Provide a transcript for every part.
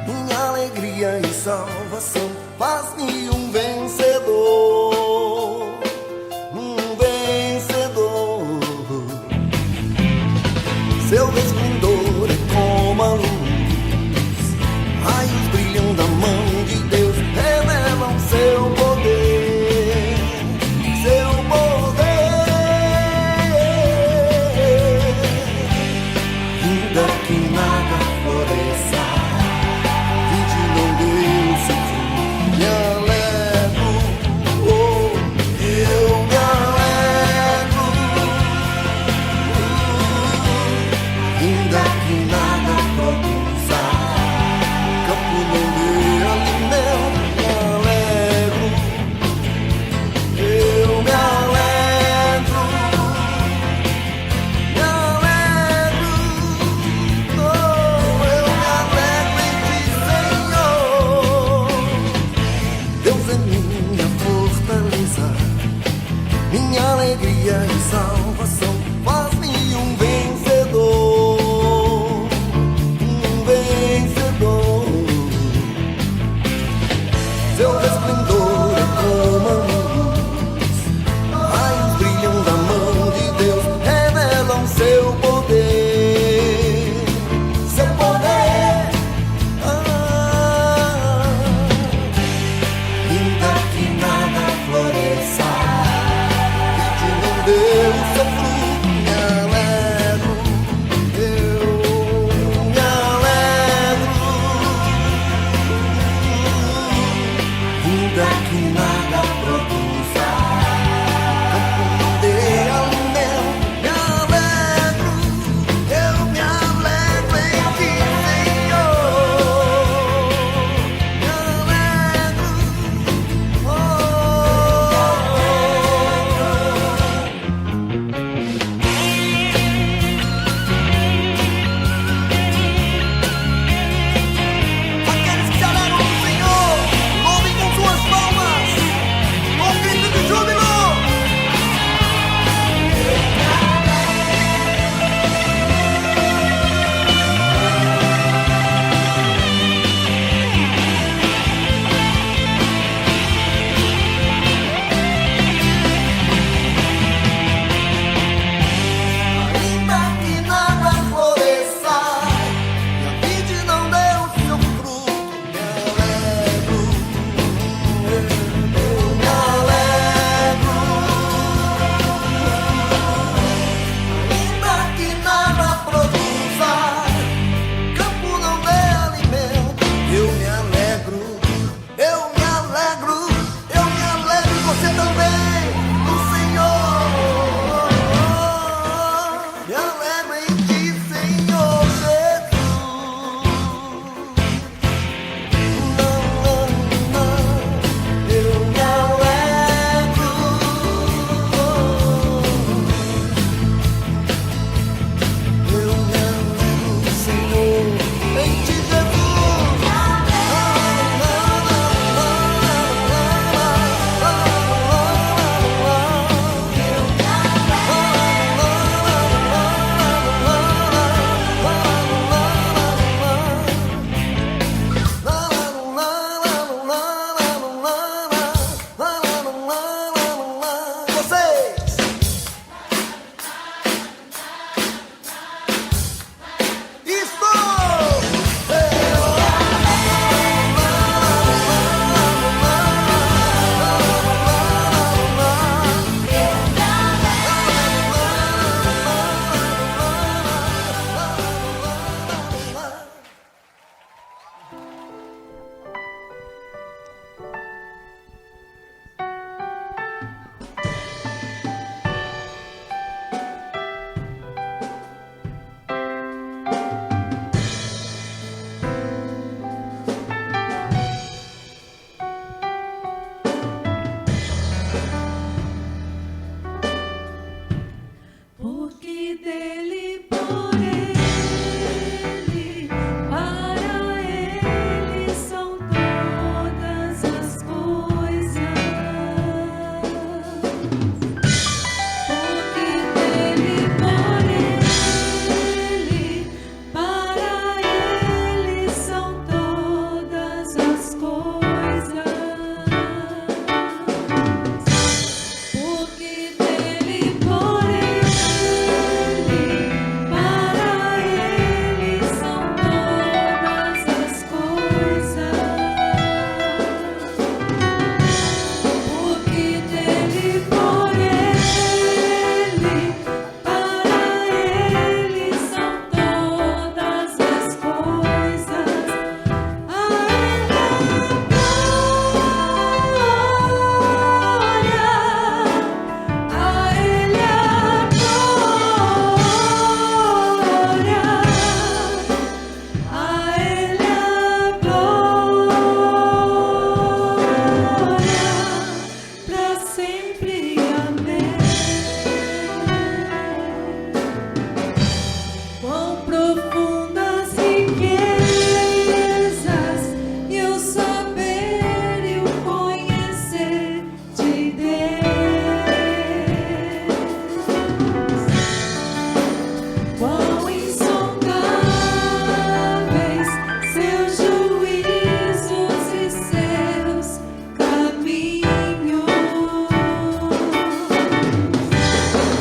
Minha alegria e salvação, faz-me um vencedor, um vencedor. Seu resplendor é como a luz, raios brilham da mão de Deus, revelam seu poder, seu poder. Ainda que nada floresça, minha alegria e salvação, faz-me um vencedor, um vencedor. Seu resplendor é como a luz, raios brilham da mão de Deus, revelam seu poder, seu poder. Ainda que nada floresça, eu sofro, me alegro, eu me alegro. Ainda que nada produza, campo não dê alimento, me alegro, eu me alegro em ti, Senhor. Me alegro, dele, por ele, para ele são todas as coisas. Porque dele, por ele, para ele são todas as coisas. Porque dele, por ele, para ele são todas as coisas. Porque dele, por ele, para ele são todas as coisas. A ele a glória, a ele a glória, a ele a glória, para sempre. Amém. Quão profundas riquezas e o saber e o conhecer de Deus. Quão insondáveis seus juízos e seus caminhos.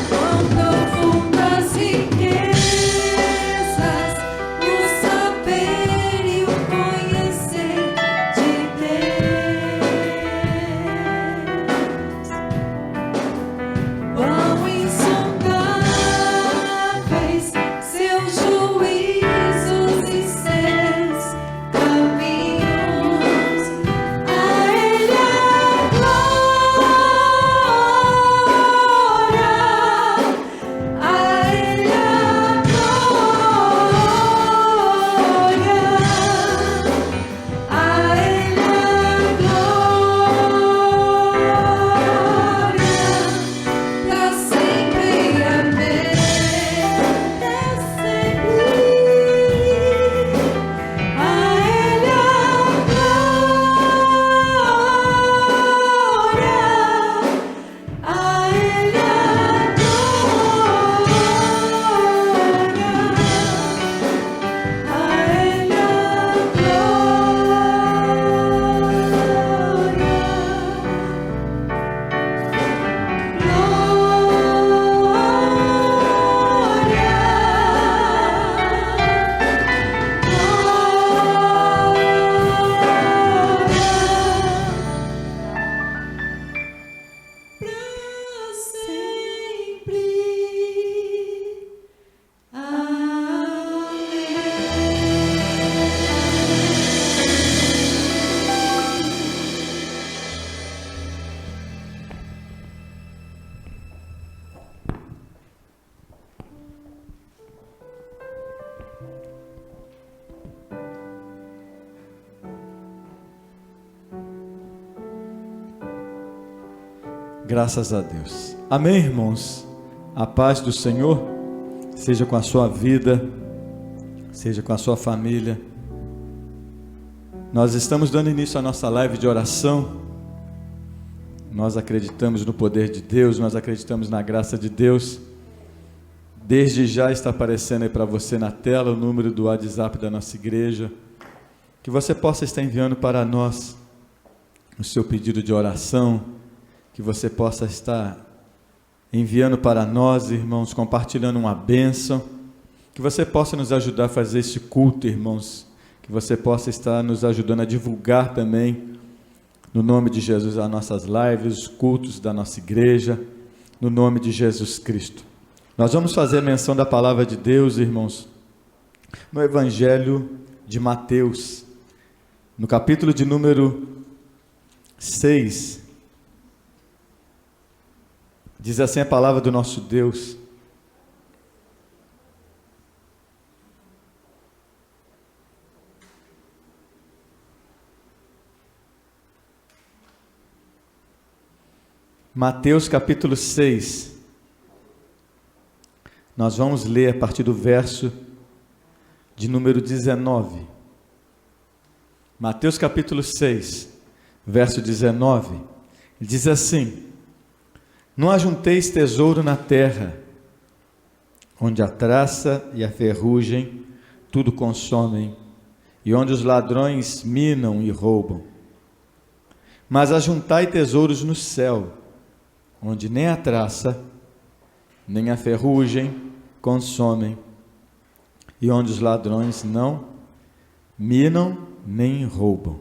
Quão profundas riquezas e o saber e o conhecer de Deus. Quão insondáveis seus juízos e seus caminhos. A ele a glória, a ele a glória, a ele a glória, para sempre. Amém. Para sempre. A ele a glória, a ele a glória, a ele a para sempre. Graças a Deus. Amém, irmãos? A paz do Senhor seja com a sua vida, seja com a sua família. Nós estamos dando início à nossa live de oração. Nós acreditamos no poder de Deus, nós acreditamos na graça de Deus. Desde já está aparecendo aí para você na tela o número do WhatsApp da nossa igreja, que você possa estar enviando para nós o seu pedido de oração, que você possa estar enviando para nós, irmãos, compartilhando uma bênção, que você possa nos ajudar a fazer esse culto, irmãos, que você possa estar nos ajudando a divulgar também, no nome de Jesus, as nossas lives, os cultos da nossa igreja, no nome de Jesus Cristo. Nós vamos fazer menção da palavra de Deus, irmãos, no Evangelho de Mateus, no capítulo de número 6, diz assim a palavra do nosso Deus: Mateus capítulo 6, Nós vamos ler a partir do verso de número 19. Mateus capítulo 6, verso 19. Diz assim: Não ajunteis tesouro na terra, onde a traça e a ferrugem tudo consomem, e onde os ladrões minam e roubam. Mas ajuntai tesouros no céu, onde nem a traça, nem a ferrugem consomem, e onde os ladrões não minam nem roubam.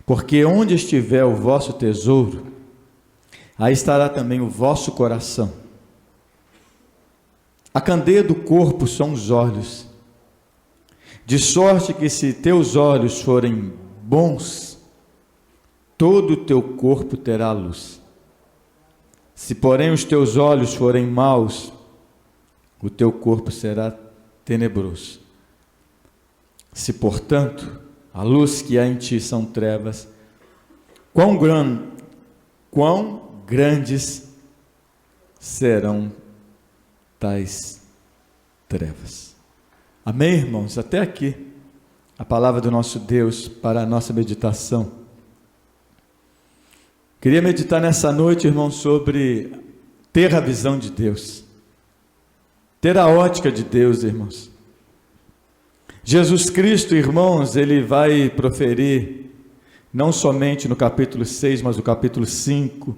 Porque onde estiver o vosso tesouro, aí estará também o vosso coração. A candeia do corpo são os olhos, de sorte que se teus olhos forem bons, todo o teu corpo terá luz. Se porém os teus olhos forem maus, o teu corpo será tenebroso. Se portanto a luz que há em ti são trevas, quão grandes serão tais trevas. Amém, irmãos? Até aqui a palavra do nosso Deus para a nossa meditação. Queria meditar nessa noite, irmãos, sobre ter a visão de Deus, ter a ótica de Deus, irmãos. Jesus Cristo, irmãos, ele vai proferir, não somente no capítulo 6, mas no capítulo 5,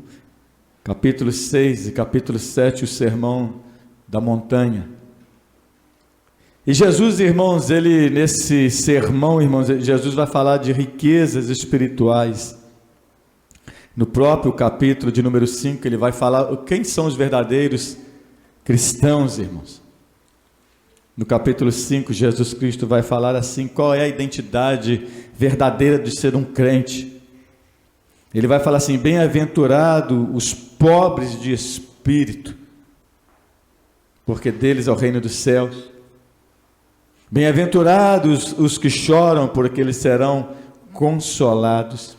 capítulo 6 e capítulo 7, o sermão da montanha. E Jesus, irmãos, ele nesse sermão, irmãos, Jesus vai falar de riquezas espirituais. No próprio capítulo de número 5, ele vai falar quem são os verdadeiros cristãos, irmãos. No capítulo 5, Jesus Cristo vai falar assim, qual é a identidade verdadeira de ser um crente. Ele vai falar assim, bem-aventurado os pobres de espírito, porque deles é o reino dos céus. Bem-aventurados os que choram, porque eles serão consolados.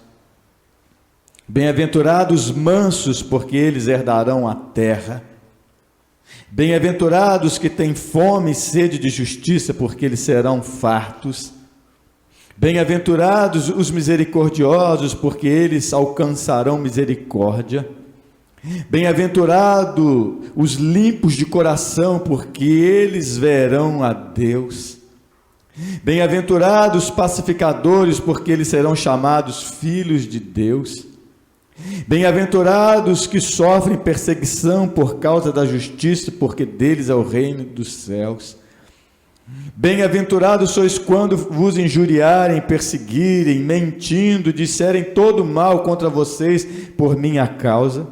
Bem-aventurados os mansos, porque eles herdarão a terra. Bem-aventurados que têm fome e sede de justiça, porque eles serão fartos. Bem-aventurados os misericordiosos, porque eles alcançarão misericórdia. Bem-aventurados os limpos de coração, porque eles verão a Deus. Bem-aventurados os pacificadores, porque eles serão chamados filhos de Deus. Bem-aventurados que sofrem perseguição por causa da justiça, porque deles é o reino dos céus. Bem-aventurados sois quando vos injuriarem, perseguirem, mentindo, disserem todo mal contra vocês por minha causa.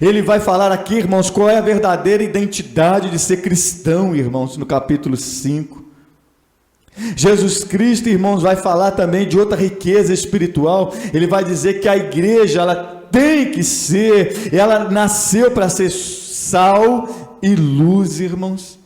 Ele vai falar aqui, irmãos, qual é a verdadeira identidade de ser cristão, irmãos, no capítulo 5. Jesus Cristo, irmãos, vai falar também de outra riqueza espiritual. Ele vai dizer que a igreja, ela tem que ser, ela nasceu para ser sal e luz, irmãos.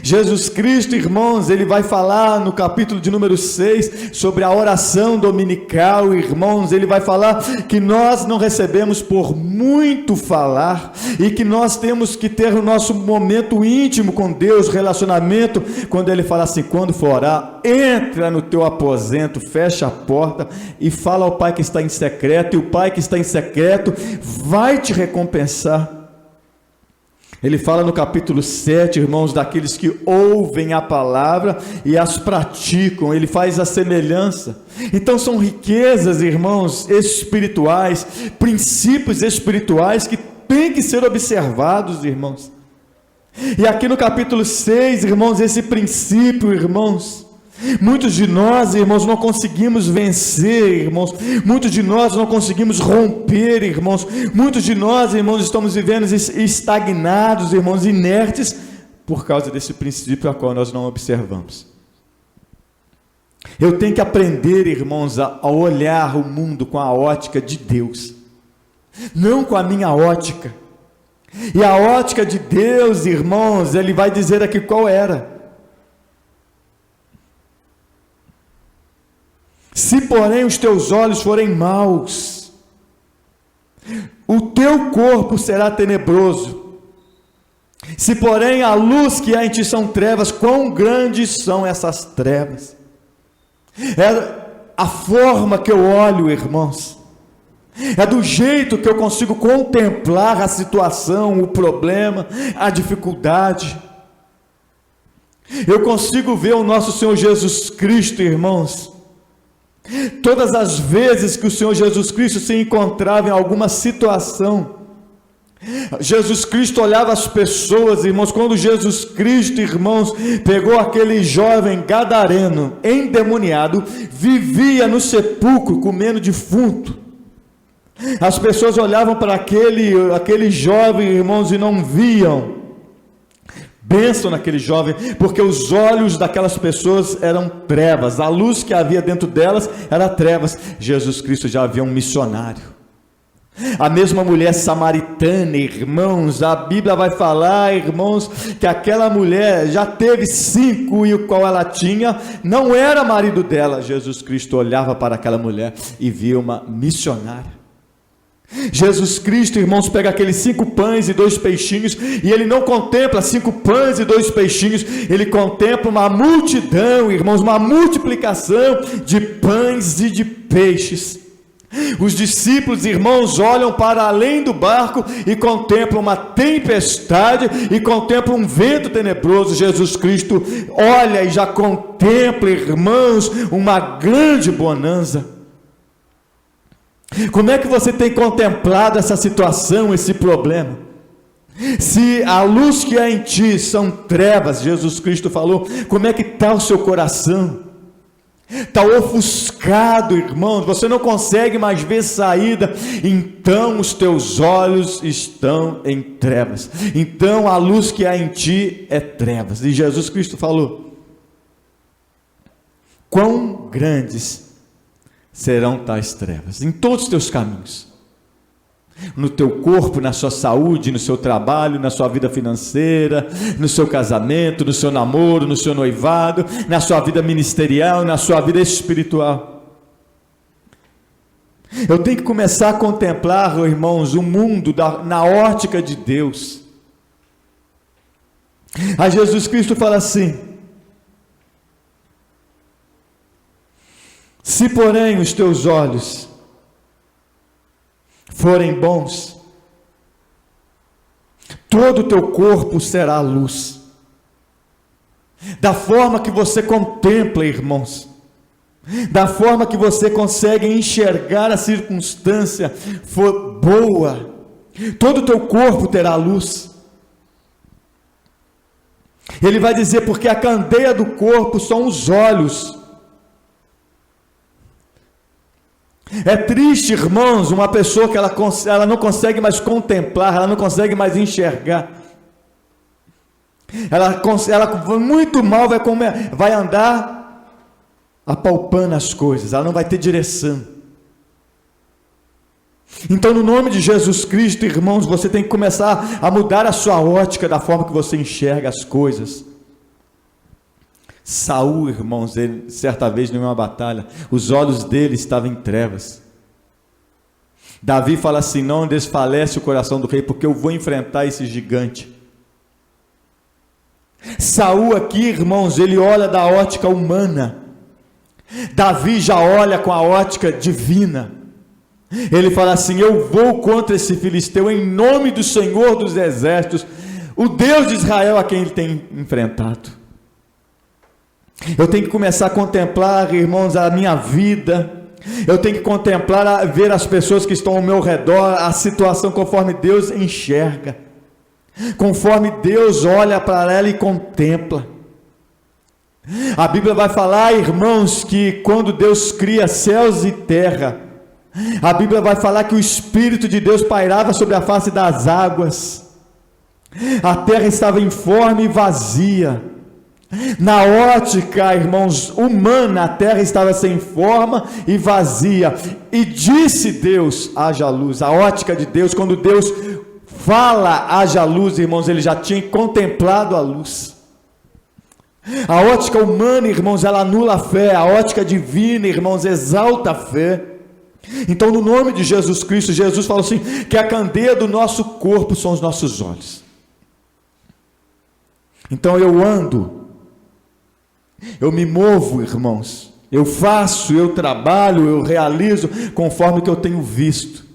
Jesus Cristo, irmãos, ele vai falar no capítulo de número 6 sobre a oração dominical, irmãos. Ele vai falar que nós não recebemos por muito falar e que nós temos que ter o nosso momento íntimo com Deus, relacionamento. Quando ele fala assim, quando for orar, entra no teu aposento, fecha a porta e fala ao Pai que está em secreto, e o Pai que está em secreto vai te recompensar. Ele fala no capítulo 7, irmãos, daqueles que ouvem a palavra e as praticam. Ele faz a semelhança. Então são riquezas, irmãos, espirituais, princípios espirituais que têm que ser observados, irmãos. E aqui no capítulo 6, irmãos, esse princípio, irmãos, muitos de nós, irmãos, não conseguimos vencer, irmãos. Muitos de nós não conseguimos romper, irmãos. Muitos de nós, irmãos, estamos vivendo estagnados, irmãos, inertes, por causa desse princípio a qual nós não observamos. Eu tenho que aprender, irmãos, a olhar o mundo com a ótica de Deus, não com a minha ótica. E a ótica de Deus, irmãos, ele vai dizer aqui qual era. Se porém os teus olhos forem maus, o teu corpo será tenebroso. Se porém a luz que há em ti são trevas, quão grandes são essas trevas? É a forma que eu olho, irmãos, é do jeito que eu consigo contemplar a situação, o problema, a dificuldade. Eu consigo ver o nosso Senhor Jesus Cristo, irmãos. Todas as vezes que o Senhor Jesus Cristo se encontrava em alguma situação, Jesus Cristo olhava as pessoas, irmãos. Quando Jesus Cristo, irmãos, pegou aquele jovem gadareno, endemoniado, vivia no sepulcro comendo defunto, as pessoas olhavam para aquele jovem, irmãos, e não viam bênção naquele jovem, porque os olhos daquelas pessoas eram trevas, a luz que havia dentro delas era trevas. Jesus Cristo já havia um missionário. A mesma mulher samaritana, irmãos, a Bíblia vai falar, irmãos, que aquela mulher já teve 5 e o qual ela tinha não era marido dela. Jesus Cristo olhava para aquela mulher e via uma missionária. Jesus Cristo, irmãos, pega aqueles 5 pães e 2 peixinhos, e ele não contempla 5 pães e 2 peixinhos, ele contempla uma multidão, irmãos, uma multiplicação de pães e de peixes. Os discípulos, irmãos, olham para além do barco e contemplam uma tempestade e contemplam um vento tenebroso. Jesus Cristo olha e já contempla, irmãos, uma grande bonança. Como é que você tem contemplado essa situação, esse problema? Se a luz que há em ti são trevas, Jesus Cristo falou, como é que está o seu coração? Está ofuscado, irmãos, você não consegue mais ver saída, então os teus olhos estão em trevas, então a luz que há em ti é trevas. E Jesus Cristo falou, quão grandes serão tais trevas, em todos os teus caminhos, no teu corpo, na sua saúde, no seu trabalho, na sua vida financeira, no seu casamento, no seu namoro, no seu noivado, na sua vida ministerial, na sua vida espiritual. Eu tenho que começar a contemplar, irmãos, o mundo na ótica de Deus. Aí Jesus Cristo fala assim, se porém os teus olhos forem bons, todo o teu corpo será luz. Da forma que você contempla, irmãos, da forma que você consegue enxergar a circunstância for boa, todo o teu corpo terá luz. Ele vai dizer, porque a candeia do corpo são os olhos. É triste, irmãos, uma pessoa que ela não consegue mais contemplar, ela não consegue mais enxergar, ela muito mal vai andar apalpando as coisas, ela não vai ter direção. Então, no nome de Jesus Cristo, irmãos, você tem que começar a mudar a sua ótica da forma que você enxerga as coisas. Saul, irmãos, ele, certa vez em uma batalha, os olhos dele estavam em trevas. Davi fala assim, não desfalece o coração do rei, porque eu vou enfrentar esse gigante. Saul aqui, irmãos, ele olha da ótica humana. Davi já olha com a ótica divina. Ele fala assim, eu vou contra esse filisteu em nome do Senhor dos exércitos, o Deus de Israel a quem ele tem enfrentado. Eu tenho que começar a contemplar, irmãos, a minha vida. Eu tenho que contemplar, ver as pessoas que estão ao meu redor, a situação conforme Deus enxerga, conforme Deus olha para ela e contempla. A Bíblia vai falar, irmãos, que quando Deus cria céus e terra, a Bíblia vai falar que o Espírito de Deus pairava sobre a face das águas, a terra estava informe e vazia. Na ótica, irmãos, humana, a terra estava sem forma e vazia, e disse Deus, haja luz. A ótica de Deus, quando Deus fala, haja luz, irmãos, ele já tinha contemplado a luz. A ótica humana, irmãos, ela anula a fé, a ótica divina, irmãos, exalta a fé. Então, no nome de Jesus Cristo, Jesus falou assim, que a candeia do nosso corpo são os nossos olhos. Então eu ando, eu me movo, irmãos, eu faço, eu trabalho, eu realizo conforme o que eu tenho visto,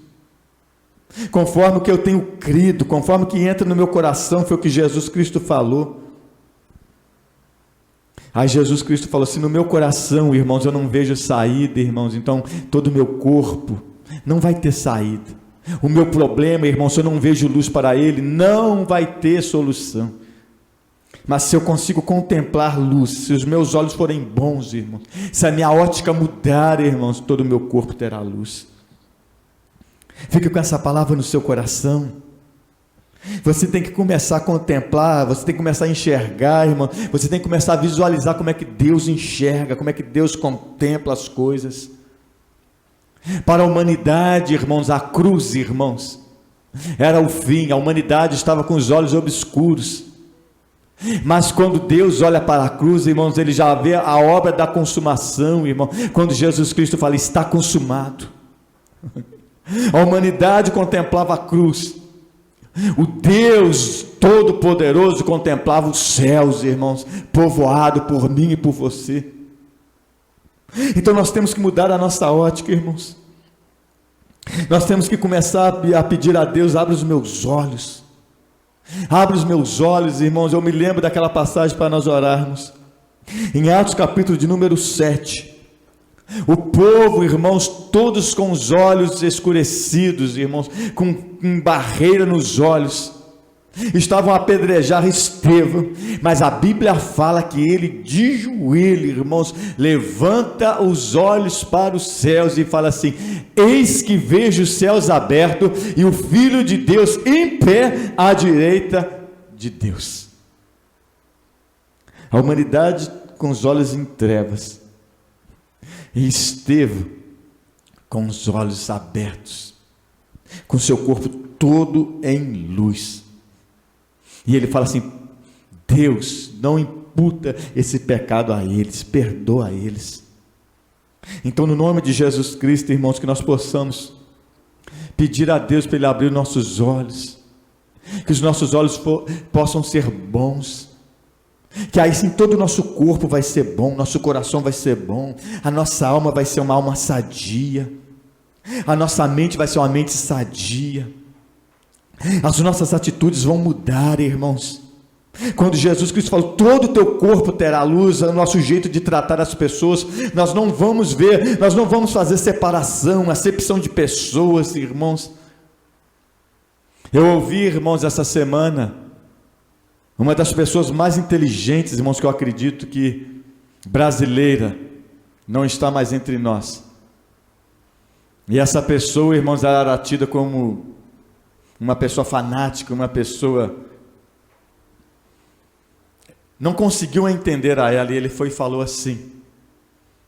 conforme o que eu tenho crido, conforme o que entra no meu coração. Foi o que Jesus Cristo falou. Aí Jesus Cristo falou assim: no meu coração, irmãos, eu não vejo saída, irmãos, então todo o meu corpo não vai ter saída. O meu problema, irmãos, se eu não vejo luz para ele, não vai ter solução. Mas se eu consigo contemplar luz, se os meus olhos forem bons, irmãos, se a minha ótica mudar, irmãos, todo o meu corpo terá luz. Fique com essa palavra no seu coração. Você tem que começar a contemplar, você tem que começar a enxergar, irmão. Você tem que começar a visualizar como é que Deus enxerga, como é que Deus contempla as coisas. Para a humanidade, irmãos, a cruz, irmãos, era o fim. A humanidade estava com os olhos obscuros. Mas quando Deus olha para a cruz, irmãos, ele já vê a obra da consumação, irmão. Quando Jesus Cristo fala: está consumado. A humanidade contemplava a cruz. O Deus Todo-Poderoso contemplava os céus, irmãos, povoado por mim e por você. Então nós temos que mudar a nossa ótica, irmãos. Nós temos que começar a pedir a Deus: abre os meus olhos. Abre os meus olhos, irmãos. Eu me lembro daquela passagem para nós orarmos. Em Atos capítulo de número 7. O povo, irmãos, todos com os olhos escurecidos, irmãos, com barreira nos olhos, estavam a apedrejar Estevão, mas a Bíblia fala que ele de joelho, irmãos, levanta os olhos para os céus e fala assim: eis que vejo os céus abertos e o Filho de Deus em pé à direita de Deus. A humanidade com os olhos em trevas, e Estevão com os olhos abertos, com seu corpo todo em luz. E ele fala assim: Deus não imputa esse pecado a eles, perdoa eles. Então, no nome de Jesus Cristo, irmãos, que nós possamos pedir a Deus para Ele abrir nossos olhos, que os nossos olhos possam ser bons, que aí sim todo o nosso corpo vai ser bom, nosso coração vai ser bom, a nossa alma vai ser uma alma sadia, a nossa mente vai ser uma mente sadia, as nossas atitudes vão mudar, irmãos. Quando Jesus Cristo falou: todo o teu corpo terá luz, é o nosso jeito de tratar as pessoas. Nós não vamos ver, nós não vamos fazer separação, acepção de pessoas, irmãos. Eu ouvi, irmãos, essa semana, uma das pessoas mais inteligentes, irmãos, que eu acredito que brasileira, não está mais entre nós. E essa pessoa, irmãos, ela era tida como uma pessoa fanática, uma pessoa... não conseguiu entender a ela, e ele foi e falou assim,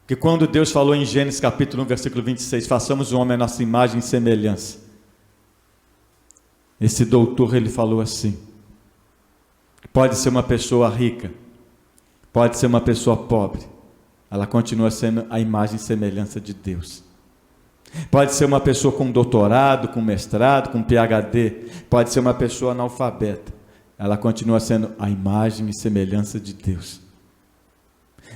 que quando Deus falou em Gênesis capítulo 1, versículo 26, façamos o homem à nossa imagem e semelhança, esse doutor, ele falou assim: pode ser uma pessoa rica, pode ser uma pessoa pobre, ela continua sendo a imagem e semelhança de Deus. Pode ser uma pessoa com doutorado, com mestrado, com PhD, pode ser uma pessoa analfabeta, ela continua sendo a imagem e semelhança de Deus.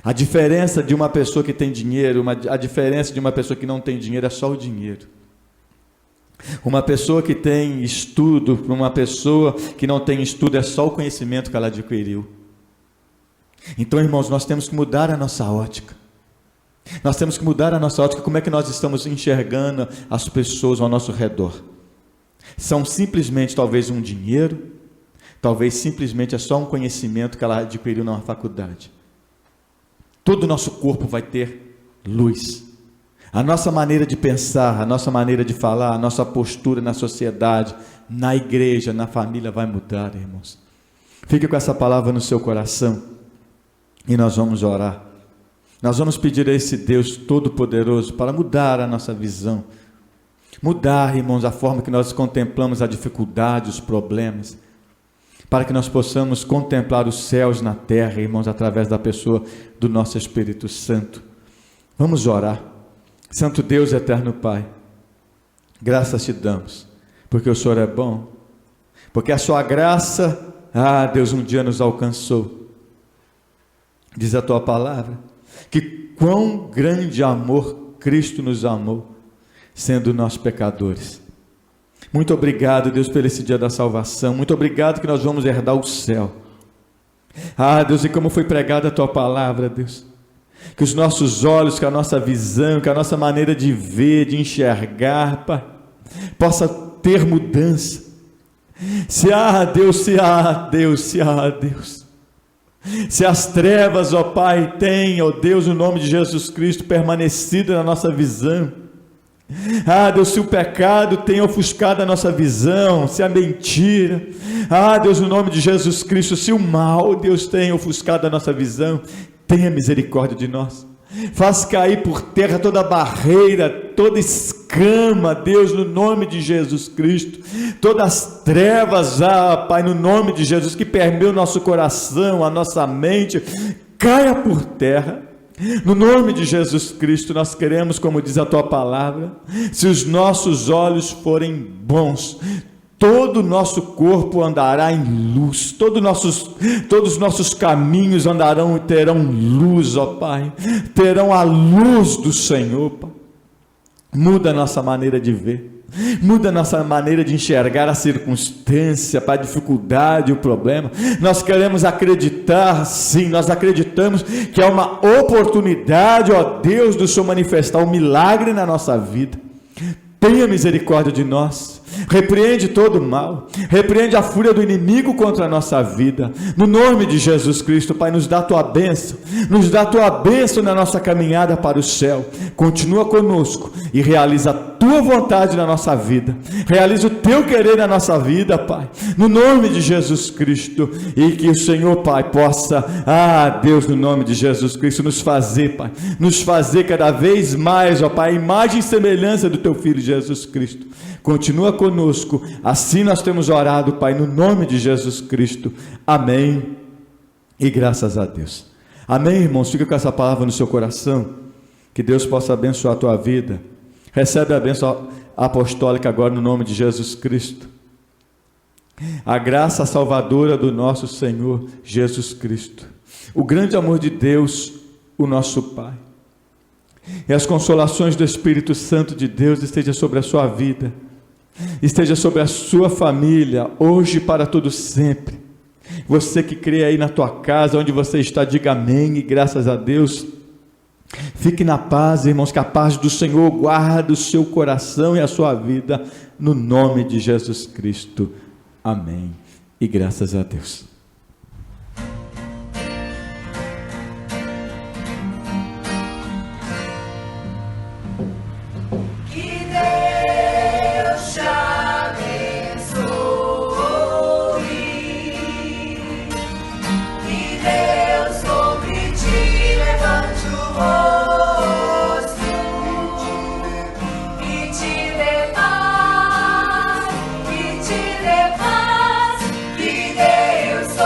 A diferença de uma pessoa que tem dinheiro, a diferença de uma pessoa que não tem dinheiro é só o dinheiro. Uma pessoa que tem estudo, para uma pessoa que não tem estudo, é só o conhecimento que ela adquiriu. Então, irmãos, nós temos que mudar a nossa ótica. Nós temos que mudar a nossa ótica. Como é que nós estamos enxergando as pessoas ao nosso redor? São simplesmente, talvez, um dinheiro, talvez simplesmente é só um conhecimento que ela adquiriu numa faculdade. Todo o nosso corpo vai ter luz. A nossa maneira de pensar, a nossa maneira de falar, a nossa postura na sociedade, na igreja, na família vai mudar, irmãos. Fique com essa palavra no seu coração e nós vamos orar. Nós vamos pedir a esse Deus Todo-Poderoso para mudar a nossa visão, mudar, irmãos, a forma que nós contemplamos a dificuldade, os problemas, para que nós possamos contemplar os céus na terra, irmãos, através da pessoa do nosso Espírito Santo. Vamos orar. Santo Deus, eterno Pai, graças te damos, porque o Senhor é bom, porque a sua graça Deus um dia nos alcançou. Diz a tua palavra, que quão grande amor Cristo nos amou, sendo nós pecadores. Muito obrigado, Deus, por esse dia da salvação. Muito obrigado que nós vamos herdar o céu. Deus, e como foi pregada a tua palavra, Deus, que os nossos olhos, que a nossa visão, que a nossa maneira de ver, de enxergar, Pai, possa ter mudança. Se há Deus, se as trevas, ó Pai, têm, ó Deus, o nome de Jesus Cristo permanecido na nossa visão, Deus, se o pecado tem ofuscado a nossa visão, se a mentira, Deus, no nome de Jesus Cristo, se o mal, Deus, tem ofuscado a nossa visão, tenha misericórdia de nós. Faz cair por terra toda barreira, toda escama, Deus, no nome de Jesus Cristo, todas as trevas, Pai, no nome de Jesus, que permeiam o nosso coração, a nossa mente, caia por terra. No nome de Jesus Cristo, nós queremos, como diz a tua palavra, se os nossos olhos forem bons, todo o nosso corpo andará em luz, todos os nossos caminhos terão luz, ó Pai, terão a luz do Senhor, Pai. Muda a nossa maneira de ver, muda a nossa maneira de enxergar a circunstância, a dificuldade, o problema. Nós queremos acreditar, sim, nós acreditamos que é uma oportunidade, ó Deus, do Senhor manifestar um milagre na nossa vida. Tenha misericórdia de nós, repreende todo o mal, repreende a fúria do inimigo contra a nossa vida, no nome de Jesus Cristo. Pai, nos dá a tua bênção, na nossa caminhada para o céu. Continua conosco e realiza a tua vontade na nossa vida, realiza o teu querer na nossa vida, Pai, no nome de Jesus Cristo. E que o Senhor, Pai, possa, Deus, no nome de Jesus Cristo, nos fazer, Pai, nos fazer cada vez mais, ó Pai, a imagem e semelhança do teu Filho Jesus Cristo. Continua conosco, assim nós temos orado, Pai, no nome de Jesus Cristo. Amém e graças a Deus. Amém, irmãos. Fica com essa palavra no seu coração, que Deus possa abençoar a tua vida. Recebe a bênção apostólica agora no nome de Jesus Cristo. A graça salvadora do nosso Senhor Jesus Cristo, o grande amor de Deus, o nosso Pai, e as consolações do Espírito Santo de Deus esteja sobre a sua vida, esteja sobre a sua família, hoje e para todo sempre. Você que crê aí na tua casa, onde você está, diga amém e graças a Deus. Fique na paz, irmãos, que a paz do Senhor guarde o seu coração e a sua vida, no nome de Jesus Cristo. Amém e graças a Deus. Deus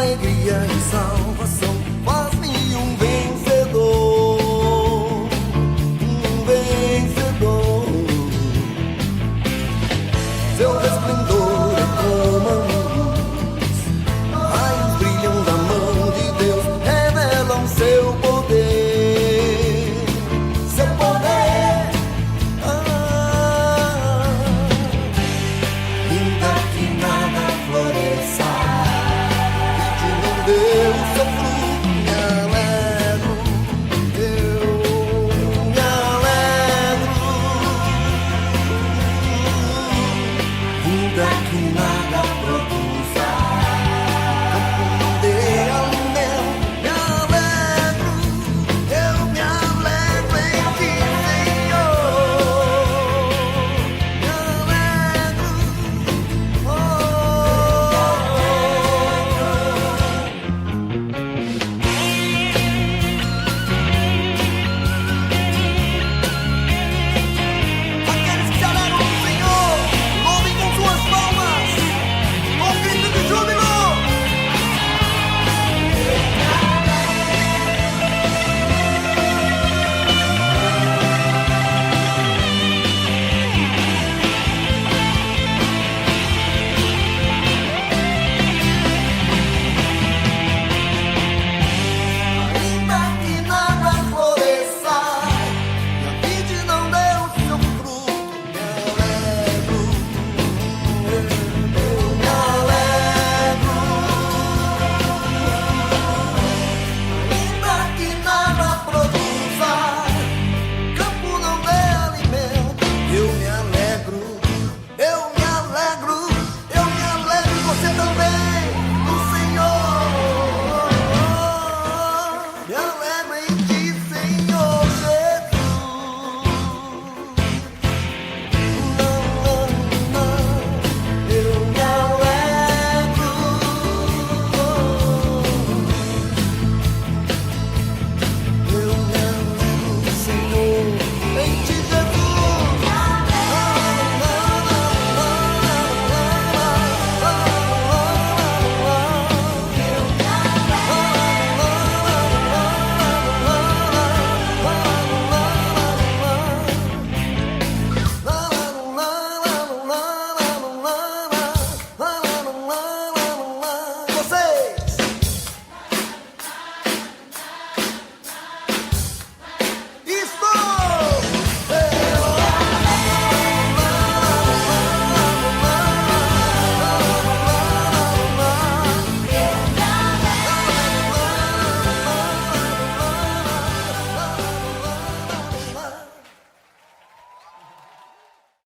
alegria e salvação. Faz-me um vencedor, um vencedor. Seu resplendor é como a luz, raios brilham da mão de Deus, revelam seu poder, seu poder. Ainda que nada floresça, e de não Deus